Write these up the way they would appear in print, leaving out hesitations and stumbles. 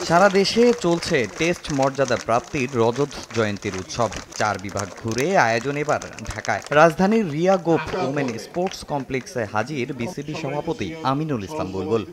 সারা দেশে চলছে টেস্ট মর্যাদা প্রাপ্তির রজত জয়ন্তীর উৎসব। 4 বিভাগ ঘুরে আয়োজন এবার ঢাকায়। রাজধানীর রিয়া গোপ ওমেন স্পোর্টস কমপ্লেক্সে হাজির বিসিবি সভাপতি আমিনুল ইসলাম বুলবুল।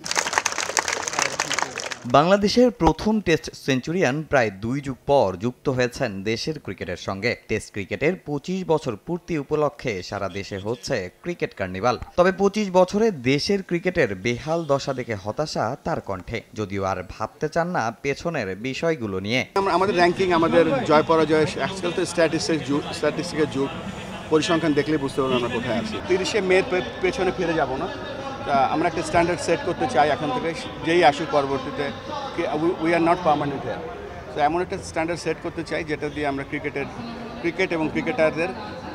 বাংলাদেশের প্রথম টেস্ট সেঞ্চুরিয়ান প্রায় 2 যুগ পর যুক্ত হয়েছেন দেশের ক্রিকেটের সঙ্গে। টেস্ট ক্রিকেটের 25 বছর পূর্তি উপলক্ষে সারা দেশে হচ্ছে ক্রিকেট কার্নিভাল। তবে 25 বছরে দেশের ক্রিকেটের বেহাল দশা দেখে হতাশা তার কণ্ঠে, যদিও আর ভাবতে চান না পেছনের বিষয়গুলো নিয়ে। আমাদের র্যাঙ্কিং, আমাদের জয় পরাজয়, আজকাল তো স্ট্যাটিস্টিক্সের যুগ, পরিসংখ্যান দেখলেই বুঝতে পারবো আমরা কোথায় আছি। 30শে মে পেছনে ফিরে যাব না। আমরা একটা স্ট্যান্ডার্ড সেট করতে চাই এখন থেকে, যেই আসুক পরবর্তীতে। We are not permanent here. তো এমন একটা স্ট্যান্ডার্ড সেট করতে চাই যেটা দিয়ে আমরা ক্রিকেট এবং ক্রিকেটারদের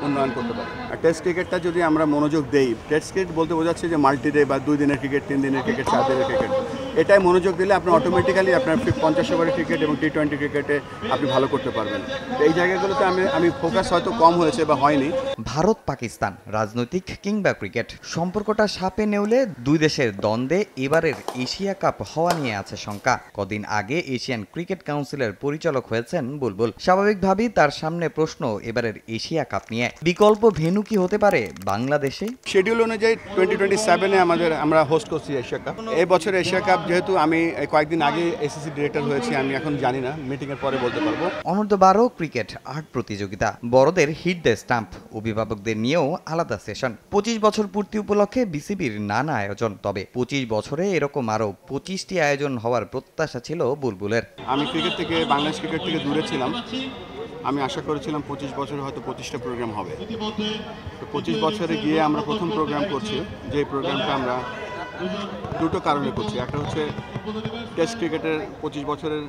উন্নয়ন করতে পারি। আর টেস্ট ক্রিকেটটা যদি আমরা মনোযোগ দেই, টেস্ট ক্রিকেট বলতে বোঝাচ্ছে যে মাল্টি ডে বা 2 দিনের ক্রিকেট, 3 দিনের ক্রিকেট, 4 দিনের ক্রিকেট, এটাই মনোযোগ দিলে আপনি অটোমেটিক্যালি আপনার 50 ওভারের ক্রিকেট এবং T20 ক্রিকেটে আপনি ভালো করতে পারবেন। এই জায়গাগুলোতে আমি ফোকাস হয়তো কম হয়েছে বা হয়নি। ভারত পাকিস্তান রাজনৈতিক কিংবা ক্রিকেট সম্পর্কটা সাপে নেউলে দুই দেশের দ্বন্দ্বে এবারের এশিয়া কাপ হওয়া নিয়ে আছে শঙ্কা। কদিন আগে এশিয়ান ক্রিকেট কাউন্সিলের পরিচালক হয়েছেন বুলবুল। স্বাভাবিকভাবেই তার সামনে প্রশ্ন এবারের এশিয়া কাপ নিয়ে। বিকল্প ভেন্যু কি হতে পারে বাংলাদেশে? শিডিউল অনুযায়ী 2027-এ আমরা হোস্ট করছি এশিয়া কাপ। এই বছর এশিয়া কাপ যেহেতু আমি কয়েকদিন আগে এসিসি ডিরেক্টর হয়েছি, আমি এখন জানি না, মিটিংয়ের পরে বলতে পারবো। অনূর্ধ্ব 12 ক্রিকেট আর্ট প্রতিযোগিতা, বড়দের হিট দ্য স্টাম্প, অভিভাবকদের নিয়েও আলাদা সেশন। 25 বছর পূর্তি উপলক্ষে বিসিবির নানা আয়োজন। তবে 25 বছরে এরকম আরও 25টি আয়োজন হওয়ার প্রত্যাশা ছিল বুলবুলের। আমি বাংলাদেশ ক্রিকেট থেকে দূরে ছিলাম। আমি আশা করেছিলাম 25 বছরে হয়তো 25টা প্রোগ্রাম হবে। তো 25 বছরে গিয়ে আমরা প্রথম প্রোগ্রাম করছি, যে প্রোগ্রামটা আমরা দুটো কারণে করছি। একটা হচ্ছে টেস্ট ক্রিকেটের 25 বছরের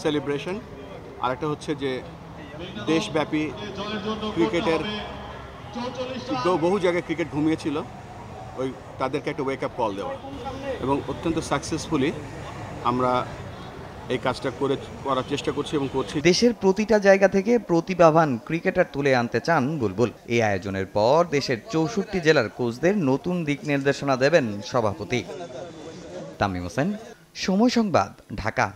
সেলিব্রেশন, আর একটা হচ্ছে যে দেশব্যাপী ক্রিকেটের বহু জায়গায় ক্রিকেট ঘুমিয়েছিল, তাদেরকে একটা ওয়েক আপ কল দেওয়া, এবং অত্যন্ত সাকসেসফুলি আমরা এই কাজটা করার চেষ্টা করছি এবং করছি। দেশের প্রতিটা জায়গা থেকে প্রতিভাবান ক্রিকেটার তুলে আনতে চান বুলবুল। এই আয়োজনের পর দেশের 64 জেলার কোচদের নতুন দিক নির্দেশনা দেবেন সভাপতি। তামিম হোসেন, সময় সংবাদ, ঢাকা।